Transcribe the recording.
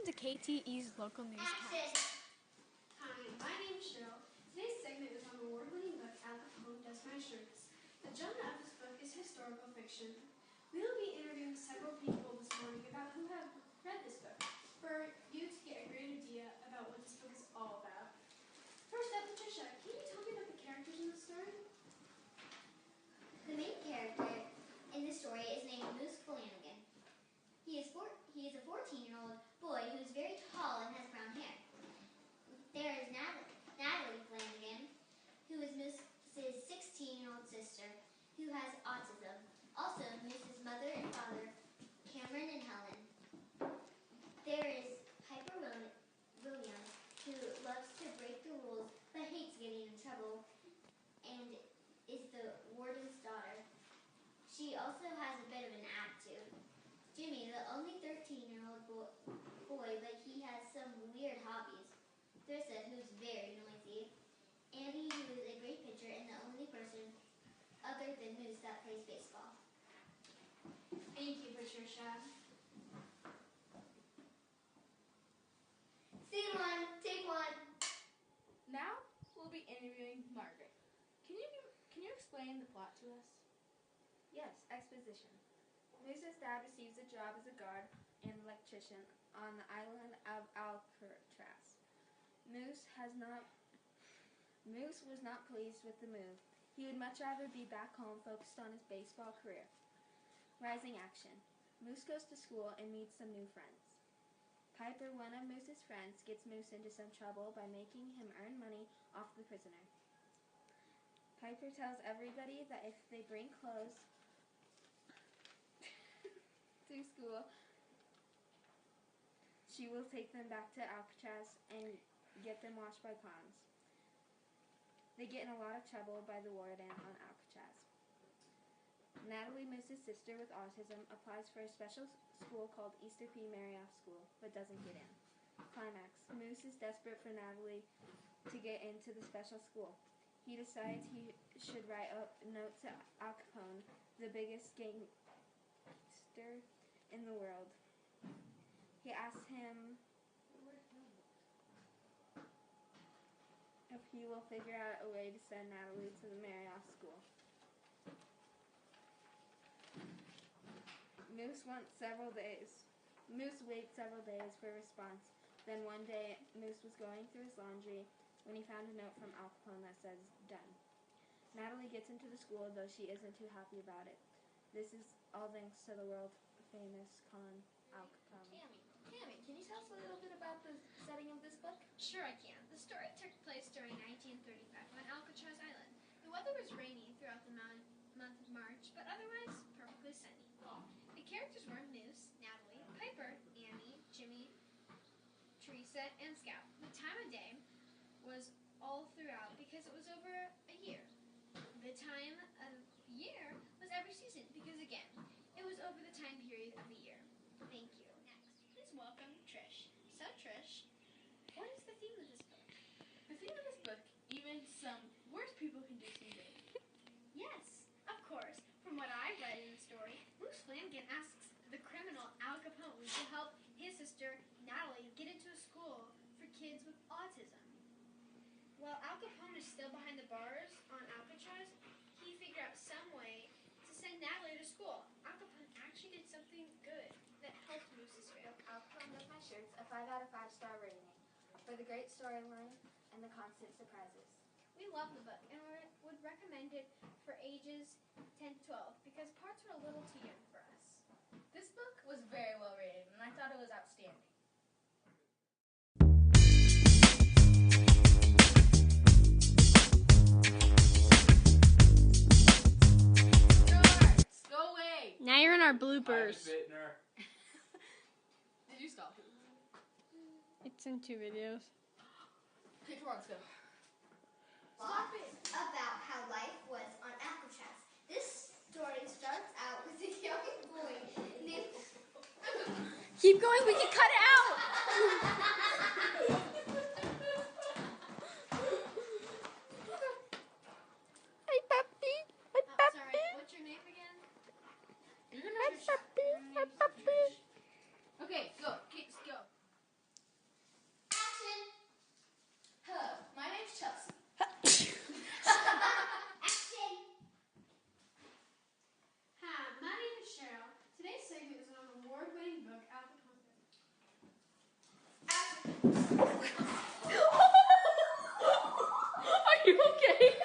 to KTE's local newscast. Hi, my name is Cheryl. Today's segment is on the award-winning book Al Capone Does My Shirts. The genre of this book is historical fiction. We will be interviewing several people this morning about who have read this book, for you to get a great idea about what this book is all about. First up, Patricia, can you tell me about the characters in the story? The main character in the story is named Moose Flanagan. He is a 14-year-old boy who is very tall and has brown hair. There is Natalie Flanagan, who is Moose's 16-year-old sister, who has autism. Also, Moose's mother and father, Cameron and Helen. There is Piper Williams, who loves to break the rules but hates getting in trouble, and is the warden's daughter. She also has a bit of an attitude. Jimmy, the only 13-year-old boy, but he has some weird hobbies. Theresa, who's very noisy. Annie, who is a great pitcher and the only person other than Moose that plays baseball. Thank you, Patricia. Scene one, take one. Now we'll be interviewing Margaret. Can you explain the plot to us? Yes, exposition. Moose's dad receives a job as a guard and electrician on the island of Alcatraz. Moose was not pleased with the move. He would much rather be back home focused on his baseball career. Rising action. Moose goes to school and meets some new friends. Piper, one of Moose's friends, gets Moose into some trouble by making him earn money off the prisoner. Piper tells everybody that if they bring clothes to school, she will take them back to Alcatraz and get them washed by clowns. They get in a lot of trouble by the warden on Alcatraz. Natalie, Moose's sister with autism, applies for a special school called Easter P. Marioff School, but doesn't get in. Climax. Moose is desperate for Natalie to get into the special school. He decides he should write a note to Al Capone, the biggest gangster in the world. He asks him if he will figure out a way to send Natalie to the Marioff School. Moose waits several days for a response. Then one day, Moose was going through his laundry when he found a note from Al Capone that says, "Done." Natalie gets into the school, though she isn't too happy about it. This is all thanks to the world-famous con, Al Capone. Tammy, can you tell us a little bit about the setting of this book? Sure I can. The story took place during 1935 on Alcatraz Island. The weather was rainy throughout the month of March, but otherwise perfectly sunny. The characters were Moose, Natalie, Piper, Annie, Jimmy, Theresa, and Scout. The time of day was all throughout because it was over a year. The time of year was every season because, again, it was over the time period of the year. Thank you. Next, please welcome Trish. So, Trish, what is the theme of this book? The theme of this book, even some worse people can do some good. Yes, of course. From what I read in the story, Moose Flanagan asks the criminal Al Capone to help his sister Natalie get into a school for kids with autism. While Al Capone is still behind the bars on Alcatraz, he figured out some way to send Natalie to school. Al Capone actually did something good that helped Moose's family. Al Capone Does My Shirts, a 5 out of 5 star rating for the great storyline and the constant surprises. We love the book and would recommend it for ages 10 to 12 because parts were a little too young for us. This book was very well rated, and I thought it was outstanding. Shorts, go away! Now you're in our bloopers. Did you stop? It's in 2 videos. Okay, come on, let's go. Stop it! About how life was on Alcatraz. This story starts out with a young boy named... Keep going, we can cut it out! Hi, puppy. Hi, puppy. Sorry, what's your name again? You're gonna Hi, have to puppy. Hi, puppy. Okay, go. Kids, go. Are you okay?